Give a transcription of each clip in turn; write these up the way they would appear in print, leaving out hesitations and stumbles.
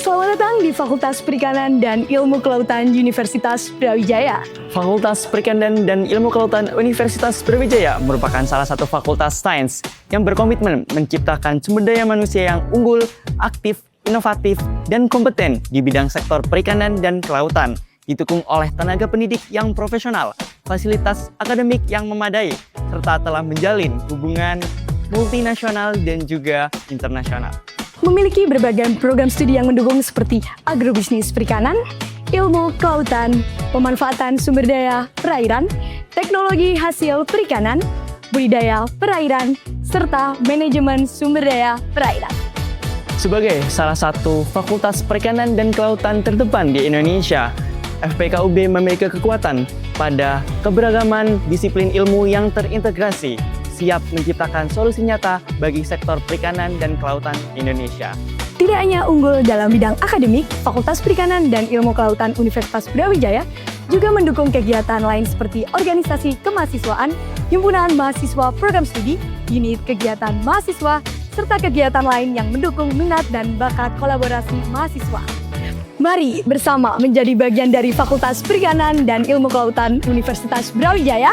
Selamat datang di Fakultas Perikanan dan Ilmu Kelautan Universitas Brawijaya. Fakultas Perikanan dan Ilmu Kelautan Universitas Brawijaya merupakan salah satu fakultas sains yang berkomitmen menciptakan sumber daya manusia yang unggul, aktif, inovatif, dan kompeten di bidang sektor perikanan dan kelautan, didukung oleh tenaga pendidik yang profesional, fasilitas akademik yang memadai, serta telah menjalin hubungan multinasional dan juga internasional. Memiliki berbagai program studi yang mendukung seperti agrobisnis perikanan, ilmu kelautan, pemanfaatan sumber daya perairan, teknologi hasil perikanan, budidaya perairan, serta manajemen sumber daya perairan. Sebagai salah satu fakultas perikanan dan kelautan terdepan di Indonesia, FPKUB memiliki kekuatan pada keberagaman disiplin ilmu yang terintegrasi, siap menciptakan solusi nyata bagi sektor perikanan dan kelautan Indonesia. Tidak hanya unggul dalam bidang akademik, Fakultas Perikanan dan Ilmu Kelautan Universitas Brawijaya juga mendukung kegiatan lain seperti organisasi kemahasiswaan, himpunan mahasiswa program studi, unit kegiatan mahasiswa, serta kegiatan lain yang mendukung minat dan bakat kolaborasi mahasiswa. Mari bersama menjadi bagian dari Fakultas Perikanan dan Ilmu Kelautan Universitas Brawijaya.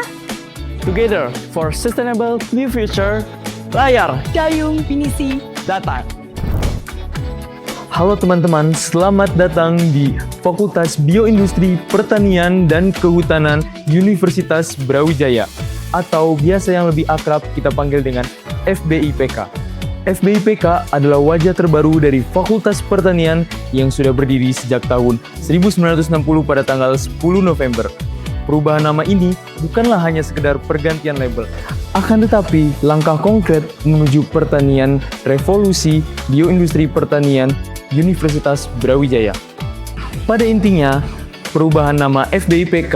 Together for Sustainable New Future, layar Gayung Pinisi datang. Halo teman-teman, selamat datang di Fakultas Bioindustri Pertanian dan Kehutanan Universitas Brawijaya, atau biasa yang lebih akrab kita panggil dengan FBIPK. FBIPK adalah wajah terbaru dari Fakultas Pertanian yang sudah berdiri sejak tahun 1960 pada tanggal 10 November. Perubahan nama ini bukanlah hanya sekedar pergantian label, akan tetapi langkah konkret menuju pertanian revolusi bioindustri pertanian Universitas Brawijaya. Pada intinya, perubahan nama FBIPK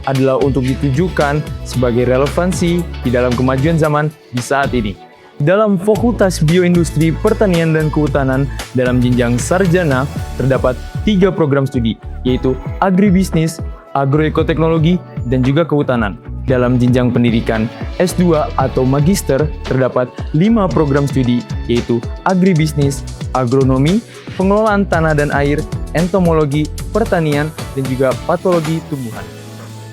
adalah untuk ditujukan sebagai relevansi di dalam kemajuan zaman di saat ini. Dalam Fakultas Bioindustri Pertanian dan Kehutanan dalam jenjang sarjana terdapat 3 program studi, yaitu agribisnis, agroekoteknologi, dan juga kehutanan. Dalam jenjang pendidikan S2 atau magister terdapat 5 program studi, yaitu agribisnis, agronomi, pengelolaan tanah dan air, entomologi, pertanian, dan juga patologi tumbuhan.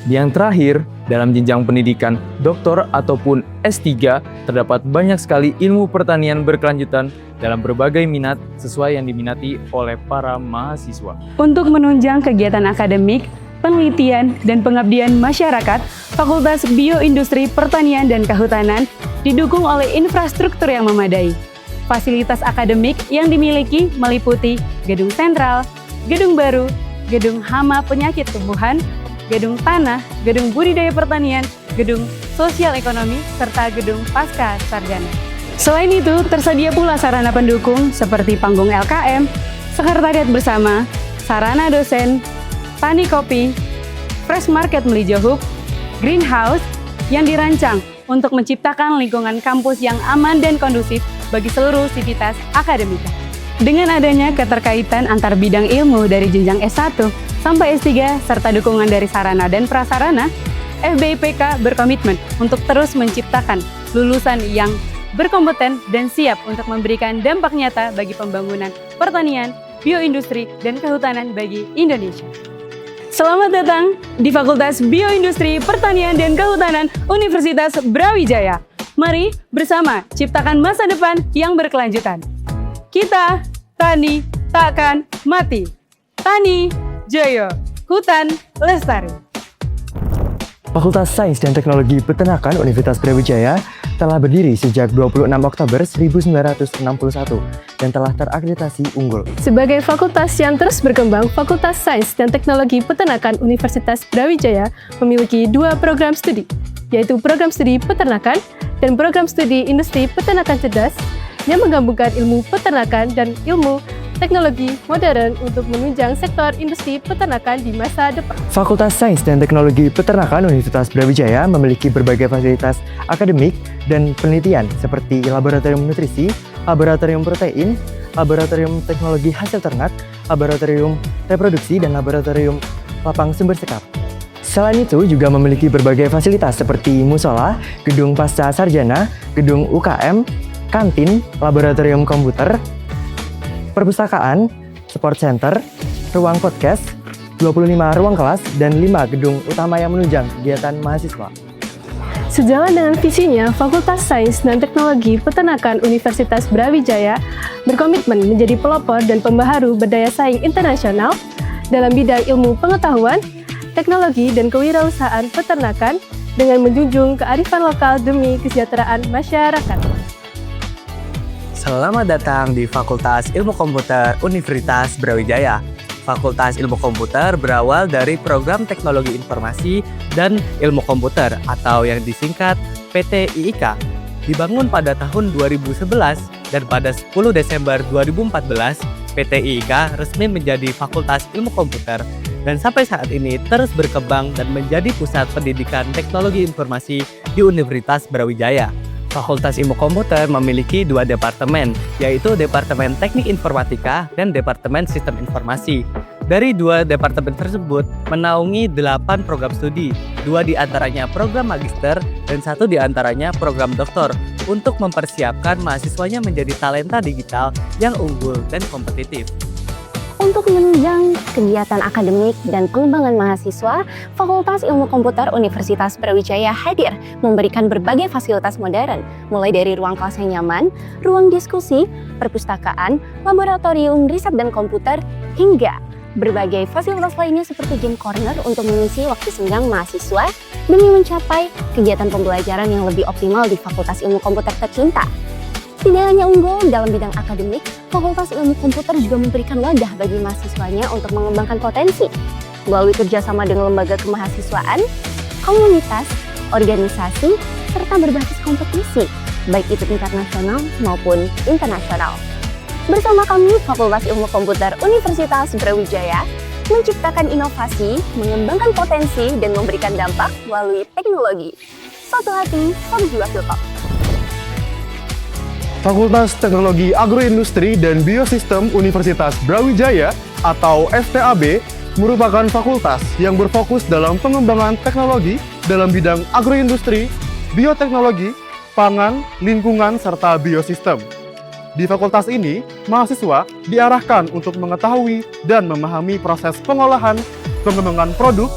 Yang terakhir, dalam jenjang pendidikan doktor ataupun S3 terdapat banyak sekali ilmu pertanian berkelanjutan dalam berbagai minat sesuai yang diminati oleh para mahasiswa. Untuk menunjang kegiatan akademik, penelitian, dan pengabdian masyarakat, Fakultas Bioindustri Pertanian dan Kehutanan didukung oleh infrastruktur yang memadai. Fasilitas akademik yang dimiliki meliputi gedung sentral, gedung baru, gedung hama penyakit tumbuhan, gedung tanah, gedung budidaya pertanian, gedung sosial ekonomi, serta gedung pasca sarjana. Selain itu, tersedia pula sarana pendukung seperti panggung LKM, sekretariat bersama, sarana dosen, tani kopi, fresh market Melijohuk, greenhouse yang dirancang untuk menciptakan lingkungan kampus yang aman dan kondusif bagi seluruh sivitas akademika. Dengan adanya keterkaitan antar bidang ilmu dari jenjang S1 sampai S3 serta dukungan dari sarana dan prasarana, FBIPK berkomitmen untuk terus menciptakan lulusan yang berkompeten dan siap untuk memberikan dampak nyata bagi pembangunan pertanian, bioindustri, dan kehutanan bagi Indonesia. Selamat datang di Fakultas Bioindustri Pertanian dan Kehutanan Universitas Brawijaya. Mari bersama ciptakan masa depan yang berkelanjutan. Kita, tani, takkan mati. Tani, jaya, hutan, lestari. Fakultas Sains dan Teknologi Peternakan Universitas Brawijaya telah berdiri sejak 26 Oktober 1961 dan telah terakreditasi unggul. Sebagai fakultas yang terus berkembang, Fakultas Sains dan Teknologi Peternakan Universitas Brawijaya memiliki 2 program studi, yaitu program studi peternakan dan program studi industri peternakan cerdas yang menggabungkan ilmu peternakan dan ilmu teknologi modern untuk menunjang sektor industri peternakan di masa depan. Fakultas Sains dan Teknologi Peternakan Universitas Brawijaya memiliki berbagai fasilitas akademik dan penelitian seperti laboratorium nutrisi, laboratorium protein, laboratorium teknologi hasil ternak, laboratorium reproduksi, dan laboratorium lapang sumber sekap. Selain itu juga memiliki berbagai fasilitas seperti musola, gedung pasca sarjana, gedung UKM, kantin, laboratorium komputer, perpustakaan, sport center, ruang podcast, 25 ruang kelas, dan 5 gedung utama yang menunjang kegiatan mahasiswa. Sejalan dengan visinya, Fakultas Sains dan Teknologi Peternakan Universitas Brawijaya berkomitmen menjadi pelopor dan pembaharu berdaya saing internasional dalam bidang ilmu pengetahuan, teknologi, dan kewirausahaan peternakan dengan menjunjung kearifan lokal demi kesejahteraan masyarakat. Selamat datang di Fakultas Ilmu Komputer Universitas Brawijaya. Fakultas Ilmu Komputer berawal dari Program Teknologi Informasi dan Ilmu Komputer atau yang disingkat PT IIK. Dibangun pada tahun 2011 dan pada 10 Desember 2014, PT IIK resmi menjadi Fakultas Ilmu Komputer dan sampai saat ini terus berkembang dan menjadi pusat pendidikan teknologi informasi di Universitas Brawijaya. Fakultas Ilmu Komputer memiliki 2 departemen, yaitu Departemen Teknik Informatika dan Departemen Sistem Informasi. Dari 2 departemen tersebut menaungi 8 program studi, 2 diantaranya program magister dan 1 diantaranya program doktor, untuk mempersiapkan mahasiswanya menjadi talenta digital yang unggul dan kompetitif. Untuk menunjang kegiatan akademik dan pengembangan mahasiswa, Fakultas Ilmu Komputer Universitas Brawijaya hadir memberikan berbagai fasilitas modern, mulai dari ruang kelas yang nyaman, ruang diskusi, perpustakaan, laboratorium riset dan komputer, hingga berbagai fasilitas lainnya seperti game corner untuk mengisi waktu senggang mahasiswa demi mencapai kegiatan pembelajaran yang lebih optimal di Fakultas Ilmu Komputer tercinta. Tidak hanya unggul dalam bidang akademik, Fakultas Ilmu Komputer juga memberikan wadah bagi mahasiswanya untuk mengembangkan potensi melalui kerjasama dengan lembaga kemahasiswaan, komunitas, organisasi, serta berbasis kompetisi, baik itu tingkat nasional maupun internasional. Bersama kami, Fakultas Ilmu Komputer Universitas Brawijaya menciptakan inovasi, mengembangkan potensi, dan memberikan dampak melalui teknologi. Satu hati, satu jiwa Filkom. Fakultas Teknologi Agroindustri dan Biosistem Universitas Brawijaya atau FTAB merupakan fakultas yang berfokus dalam pengembangan teknologi dalam bidang agroindustri, bioteknologi, pangan, lingkungan, serta biosistem. Di fakultas ini, mahasiswa diarahkan untuk mengetahui dan memahami proses pengolahan, pengembangan produk,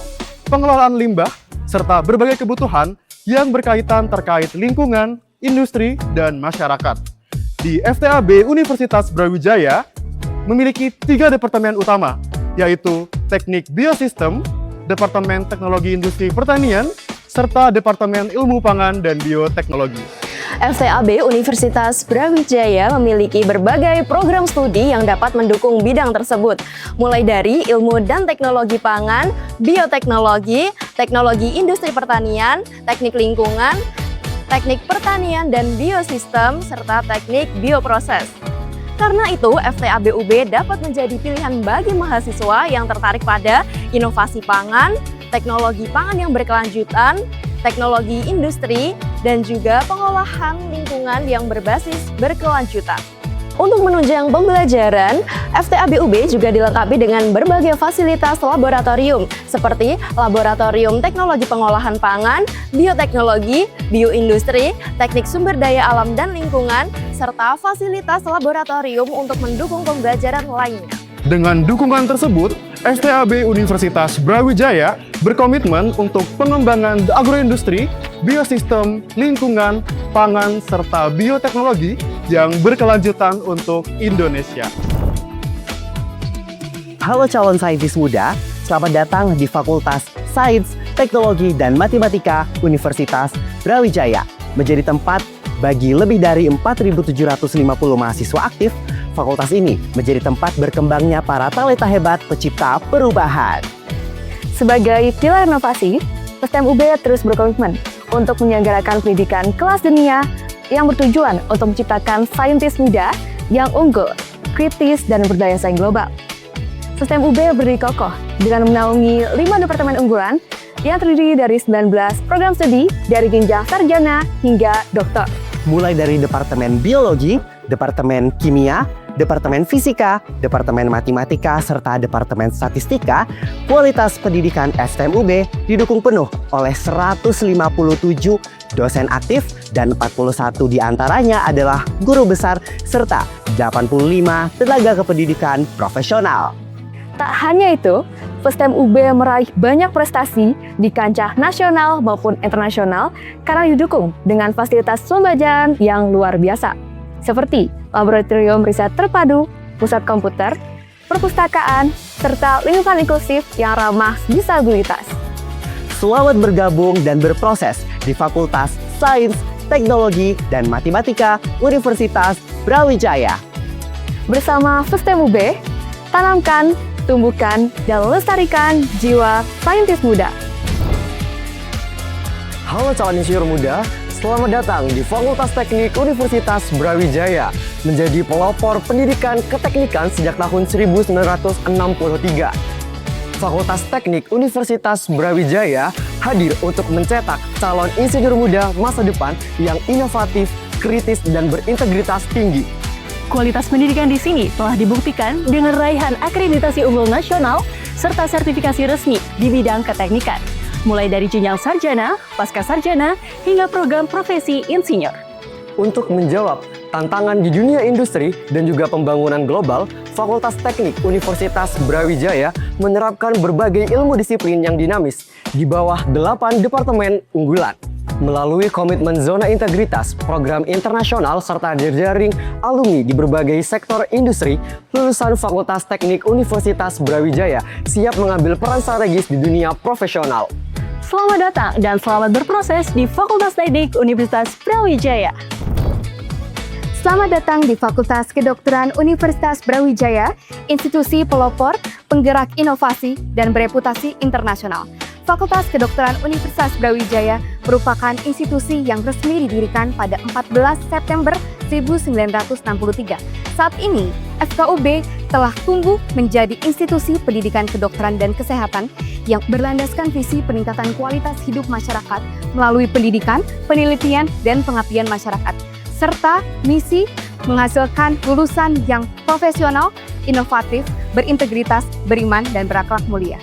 pengelolaan limbah, serta berbagai kebutuhan yang berkaitan terkait lingkungan, industri, dan masyarakat. Di FTAB Universitas Brawijaya memiliki 3 departemen utama, yaitu Teknik Biosistem, Departemen Teknologi Industri Pertanian, serta Departemen Ilmu Pangan dan Bioteknologi. FTAB Universitas Brawijaya memiliki berbagai program studi yang dapat mendukung bidang tersebut, mulai dari ilmu dan teknologi pangan, bioteknologi, teknologi industri pertanian, teknik lingkungan, teknik pertanian dan biosistem, serta teknik bioproses. Karena itu, FTAB UB dapat menjadi pilihan bagi mahasiswa yang tertarik pada inovasi pangan, teknologi pangan yang berkelanjutan, teknologi industri, dan juga pengolahan lingkungan yang berbasis berkelanjutan. Untuk menunjang pembelajaran, FTAB UB juga dilengkapi dengan berbagai fasilitas laboratorium seperti Laboratorium Teknologi Pengolahan Pangan, Bioteknologi, Bioindustri, Teknik Sumber Daya Alam dan Lingkungan, serta fasilitas laboratorium untuk mendukung pembelajaran lainnya. Dengan dukungan tersebut, FTAB Universitas Brawijaya berkomitmen untuk pengembangan agroindustri, biosistem, lingkungan, pangan, serta bioteknologi yang berkelanjutan untuk Indonesia. Halo calon saintis muda, selamat datang di Fakultas Sains, Teknologi, dan Matematika Universitas Brawijaya. Menjadi tempat bagi lebih dari 4.750 mahasiswa aktif, fakultas ini menjadi tempat berkembangnya para talenta hebat pencipta perubahan. Sebagai pilar inovasi, STEM UB terus berkomitmen untuk menyelenggarakan pendidikan kelas dunia yang bertujuan untuk menciptakan saintis muda yang unggul, kritis, dan berdaya saing global. STEM UB berdiri kokoh dengan menaungi 5 departemen unggulan yang terdiri dari 19 program studi dari jenjang sarjana hingga doktor. Mulai dari Departemen Biologi, Departemen Kimia, Departemen Fisika, Departemen Matematika, serta Departemen Statistika, kualitas pendidikan STMUB didukung penuh oleh 157 dosen aktif dan 41 diantaranya adalah guru besar serta 85 tenaga kependidikan profesional. Tak hanya itu, FESTEM UB meraih banyak prestasi di kancah nasional maupun internasional karena didukung dengan fasilitas pembelajaran yang luar biasa, seperti laboratorium riset terpadu, pusat komputer, perpustakaan, serta lingkungan inklusif yang ramah disabilitas. Selamat bergabung dan berproses di Fakultas Sains, Teknologi, dan Matematika Universitas Brawijaya. Bersama FESTEM UB, tanamkan, tumbuhkan, dan lestarikan jiwa saintis muda. Halo calon insinyur muda, selamat datang di Fakultas Teknik Universitas Brawijaya, menjadi pelopor pendidikan keteknikan sejak tahun 1963. Fakultas Teknik Universitas Brawijaya hadir untuk mencetak calon insinyur muda masa depan yang inovatif, kritis, dan berintegritas tinggi. Kualitas pendidikan di sini telah dibuktikan dengan raihan akreditasi unggul nasional serta sertifikasi resmi di bidang keteknikan, mulai dari jenjang sarjana, pasca sarjana, hingga program profesi insinyur. Untuk menjawab tantangan di dunia industri dan juga pembangunan global, Fakultas Teknik Universitas Brawijaya menerapkan berbagai ilmu disiplin yang dinamis di bawah 8 departemen unggulan. Melalui komitmen zona integritas, program internasional, serta jejaring alumni di berbagai sektor industri, lulusan Fakultas Teknik Universitas Brawijaya siap mengambil peran strategis di dunia profesional. Selamat datang dan selamat berproses di Fakultas Teknik Universitas Brawijaya. Selamat datang di Fakultas Kedokteran Universitas Brawijaya, institusi pelopor, penggerak inovasi, dan bereputasi internasional. Fakultas Kedokteran Universitas Brawijaya merupakan institusi yang resmi didirikan pada 14 September 1963. Saat ini, FKUB telah tumbuh menjadi institusi pendidikan kedokteran dan kesehatan yang berlandaskan visi peningkatan kualitas hidup masyarakat melalui pendidikan, penelitian, dan pengabdian masyarakat, serta misi menghasilkan lulusan yang profesional, inovatif, berintegritas, beriman, dan berakhlak mulia.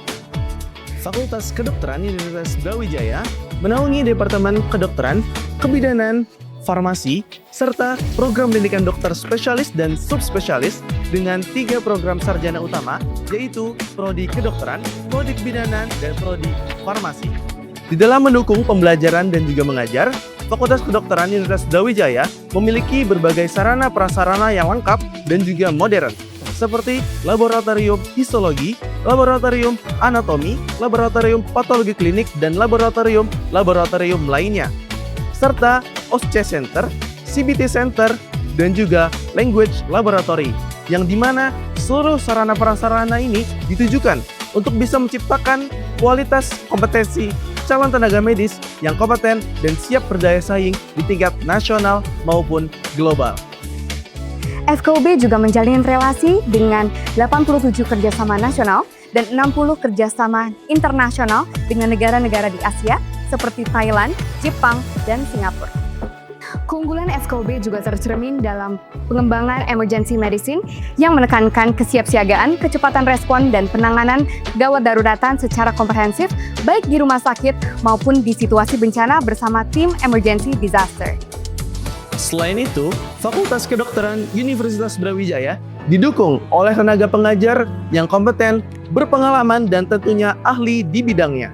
Fakultas Kedokteran Universitas Brawijaya menaungi Departemen Kedokteran, Kebidanan, Farmasi, serta program pendidikan dokter spesialis dan subspesialis dengan 3 program sarjana utama, yaitu Prodi Kedokteran, Prodi Kebidanan, dan Prodi Farmasi. Di dalam mendukung pembelajaran dan juga mengajar, Fakultas Kedokteran Universitas Brawijaya memiliki berbagai sarana prasarana yang lengkap dan juga modern, seperti laboratorium histologi, laboratorium anatomi, laboratorium patologi klinik, dan laboratorium lainnya, serta OSCE Center, CBT Center, dan juga Language Laboratory, yang dimana seluruh sarana prasarana ini ditujukan untuk bisa menciptakan kualitas kompetensi calon tenaga medis yang kompeten dan siap berdaya saing di tingkat nasional maupun global. FKUB juga menjalin relasi dengan 87 kerjasama nasional dan 60 kerjasama internasional dengan negara-negara di Asia seperti Thailand, Jepang, dan Singapura. Keunggulan FKUB juga tercermin dalam pengembangan emergency medicine yang menekankan kesiapsiagaan, kecepatan respon, dan penanganan gawat daruratan secara komprehensif baik di rumah sakit maupun di situasi bencana bersama tim emergency disaster. Selain itu, Fakultas Kedokteran Universitas Brawijaya didukung oleh tenaga pengajar yang kompeten, berpengalaman, dan tentunya ahli di bidangnya,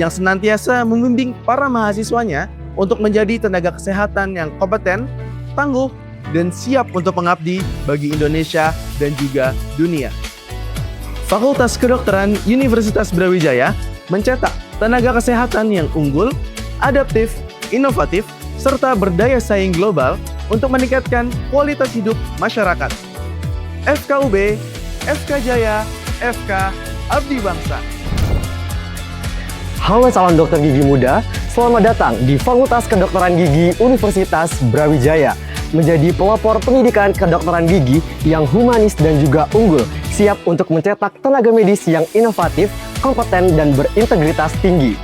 yang senantiasa membimbing para mahasiswanya untuk menjadi tenaga kesehatan yang kompeten, tangguh, dan siap untuk mengabdi bagi Indonesia dan juga dunia. Fakultas Kedokteran Universitas Brawijaya mencetak tenaga kesehatan yang unggul, adaptif, inovatif, serta berdaya saing global untuk meningkatkan kualitas hidup masyarakat. FKUB, FK Jaya, FK Abdi Bangsa. Halo calon dokter gigi muda, selamat datang di Fakultas Kedokteran Gigi Universitas Brawijaya, menjadi pelopor pendidikan kedokteran gigi yang humanis dan juga unggul, siap untuk mencetak tenaga medis yang inovatif, kompeten, dan berintegritas tinggi.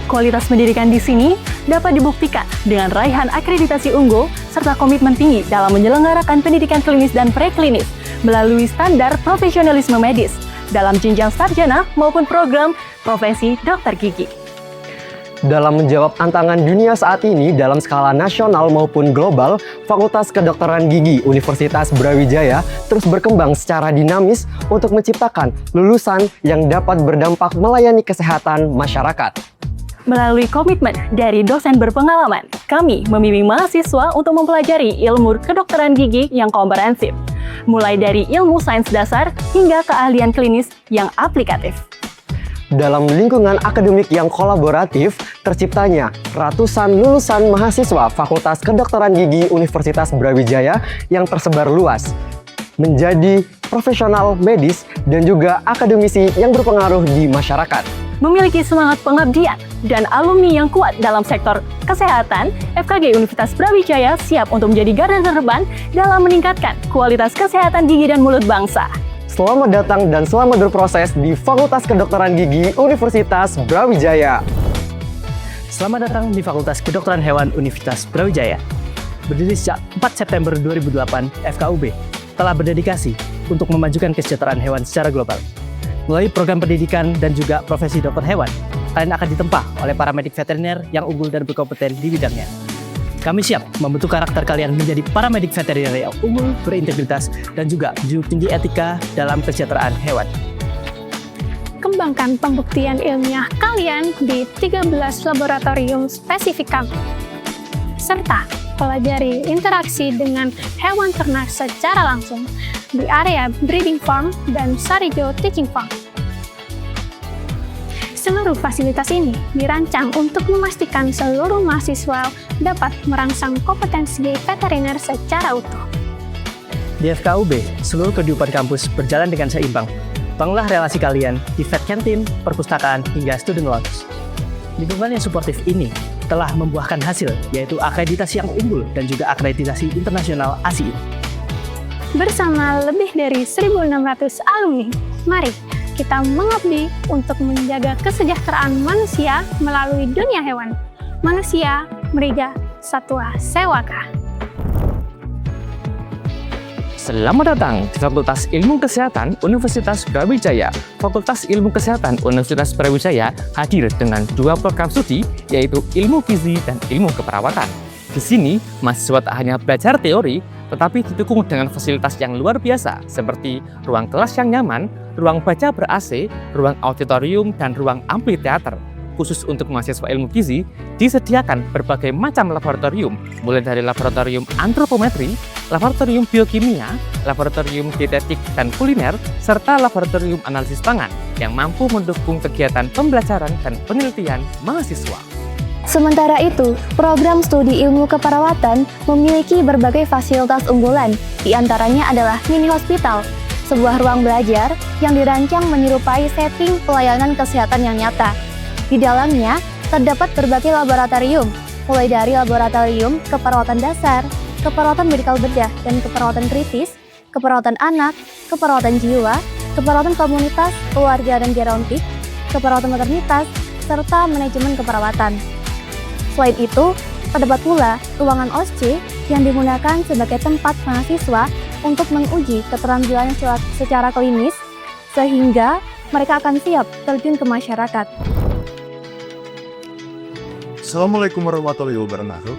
Kualitas pendidikan di sini dapat dibuktikan dengan raihan akreditasi unggul serta komitmen tinggi dalam menyelenggarakan pendidikan klinis dan preklinis melalui standar profesionalisme medis dalam jenjang sarjana maupun program profesi dokter gigi. Dalam menjawab tantangan dunia saat ini dalam skala nasional maupun global, Fakultas Kedokteran Gigi Universitas Brawijaya terus berkembang secara dinamis untuk menciptakan lulusan yang dapat berdampak melayani kesehatan masyarakat. Melalui komitmen dari dosen berpengalaman, kami membimbing mahasiswa untuk mempelajari ilmu kedokteran gigi yang komprehensif, mulai dari ilmu sains dasar hingga keahlian klinis yang aplikatif. Dalam lingkungan akademik yang kolaboratif, terciptanya ratusan lulusan mahasiswa Fakultas Kedokteran Gigi Universitas Brawijaya yang tersebar luas, menjadi profesional medis dan juga akademisi yang berpengaruh di masyarakat. Memiliki semangat pengabdian dan alumni yang kuat dalam sektor kesehatan, FKG Universitas Brawijaya siap untuk menjadi garda terdepan dalam meningkatkan kualitas kesehatan gigi dan mulut bangsa. Selamat datang dan selamat berproses di Fakultas Kedokteran Gigi Universitas Brawijaya. Selamat datang di Fakultas Kedokteran Hewan Universitas Brawijaya. Berdiri sejak 4 September 2008, FKUB telah berdedikasi untuk memajukan kesejahteraan hewan secara global. Melalui program pendidikan dan juga profesi dokter hewan, kalian akan ditempa oleh para medik veteriner yang unggul dan berkompeten di bidangnya. Kami siap membentuk karakter kalian menjadi paramedik veteriner yang unggul, berintegritas, dan juga menjunjung tinggi etika dalam kesejahteraan hewan. Kembangkan pembuktian ilmiah kalian di 13 laboratorium spesifik kami, serta pelajari interaksi dengan hewan ternak secara langsung di area breeding farm dan Sarijo Teaching Farm. Seluruh fasilitas ini dirancang untuk memastikan seluruh mahasiswa dapat merangsang kompetensi veteriner secara utuh. Di FKUB, seluruh kehidupan kampus berjalan dengan seimbang. Bangunlah relasi kalian di Vet Canteen, perpustakaan, hingga student lounge. Lingkungan yang suportif ini telah membuahkan hasil, yaitu akreditasi yang unggul dan juga akreditasi internasional ASI. Bersama lebih dari 1.600 alumni, mari kita mengabdi untuk menjaga kesejahteraan manusia melalui dunia hewan. Manusia, Mriga, Satwa, Sewaka. Selamat datang di Fakultas Ilmu Kesehatan Universitas Brawijaya. Fakultas Ilmu Kesehatan Universitas Brawijaya hadir dengan 2 program studi, yaitu Ilmu Gizi dan Ilmu Keperawatan. Di sini, mahasiswa tak hanya belajar teori, tetapi didukung dengan fasilitas yang luar biasa, seperti ruang kelas yang nyaman, ruang baca ber-AC, ruang auditorium, dan ruang amfiteater. Khusus untuk mahasiswa ilmu gizi, disediakan berbagai macam laboratorium, mulai dari laboratorium antropometri, laboratorium biokimia, laboratorium dietetik dan kuliner, serta laboratorium analisis pangan yang mampu mendukung kegiatan pembelajaran dan penelitian mahasiswa. Sementara itu, program studi ilmu keperawatan memiliki berbagai fasilitas unggulan, di antaranya adalah mini hospital, sebuah ruang belajar yang dirancang menyerupai setting pelayanan kesehatan yang nyata. Di dalamnya, terdapat berbagai laboratorium, mulai dari laboratorium keperawatan dasar, keperawatan medikal bedah dan keperawatan kritis, keperawatan anak, keperawatan jiwa, keperawatan komunitas, keluarga dan gerontik, keperawatan maternitas, serta manajemen keperawatan. Selain itu, terdapat pula ruangan OSCE yang digunakan sebagai tempat mahasiswa untuk menguji keterampilan secara klinis, sehingga mereka akan siap terjun ke masyarakat. Assalamualaikum warahmatullahi wabarakatuh.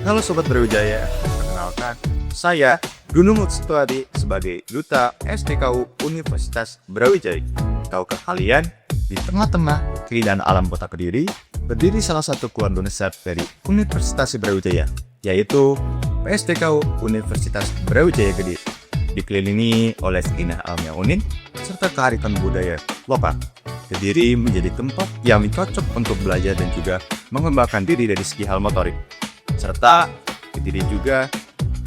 Halo Sobat Brawijaya, perkenalkan, saya Gunung Mutsutuadi sebagai Duta STKU Universitas Brawijaya. Tahukah kalian, di tengah-tengah keindahan alam kota Kediri, berdiri salah satu keluarga besar dari Universitas Brawijaya, yaitu PSTKU Universitas Brawijaya Kediri. Dikelilingi oleh keindahan alam yang unik, serta kearifan budaya lokal. Kediri menjadi tempat yang cocok untuk belajar dan juga mengembangkan diri dari segi hal motorik. Serta Kediri juga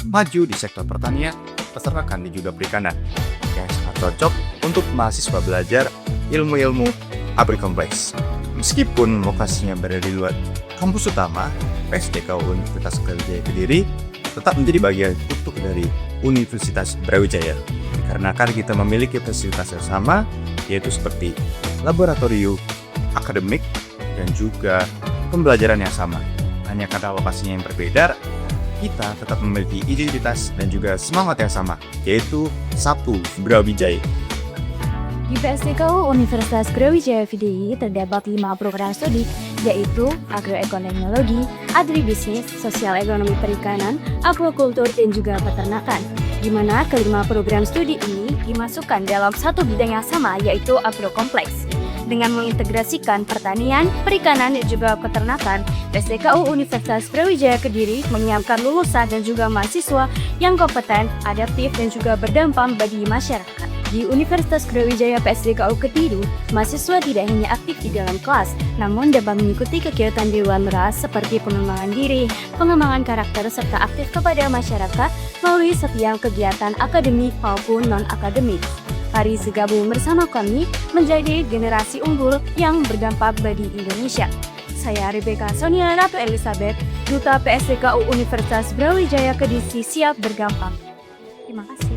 maju di sektor pertanian, peternakan dan juga perikanan, yang sangat cocok untuk mahasiswa belajar ilmu-ilmu agrikompleks. Meskipun lokasinya berada di luar kampus utama, PSTKU Universitas Brawijaya Kediri tetap menjadi bagian utuh dari Universitas Brawijaya. Dikarenakan kita memiliki fasilitas yang sama, yaitu seperti laboratorium, akademik, dan juga pembelajaran yang sama. hanya karena lokasinya yang berbeda, kita tetap memiliki identitas dan juga semangat yang sama, yaitu Sabtu Brawijaya. Di PSDKU Universitas Brawijaya VDI terdapat 5 program studi, yaitu Agroekoteknologi, Agribisnis, Sosial Ekonomi Perikanan, Aquakultur, dan juga Peternakan. Di mana kelima program studi ini dimasukkan dalam satu bidang yang sama, yaitu agrokompleks. Dengan mengintegrasikan pertanian, perikanan, dan juga peternakan, PSDKU Universitas Brawijaya Kediri menyiapkan lulusan dan juga mahasiswa yang kompeten, adaptif, dan juga berdampak bagi masyarakat. Di Universitas Brawijaya PSDKU Kediri, mahasiswa tidak hanya aktif di dalam kelas, namun dapat mengikuti kegiatan di luar kelas seperti pengembangan diri, pengembangan karakter, serta aktif kepada masyarakat melalui setiap kegiatan akademik maupun non-akademik. Mari bergabung bersama kami menjadi generasi unggul yang berdampak bagi Indonesia. Saya Rebecca Sonia Ratu Elizabeth, Duta PSDKU Universitas Brawijaya Kediri siap bergampang. Terima kasih.